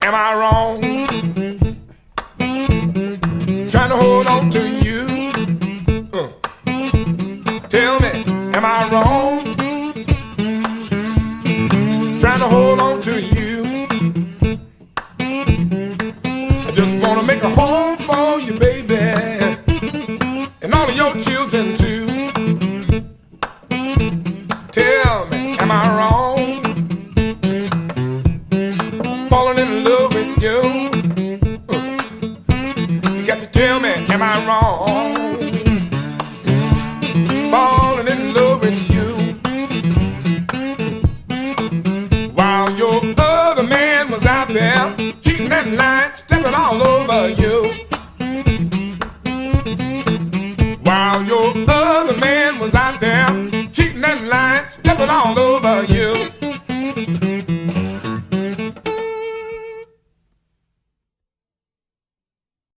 am I wrong? Trying to hold on to you. Tell me, am I wrong? Trying to hold on to you. I just wanna make a home for you, baby, and all of your children too. Tell me, am I wrong? Falling in love with you. You got to tell me, am I wrong? Falling in love with you. While your other man was out there cheating and lying, stepping all over you. While your other man was out there cheating and lying, stepping all over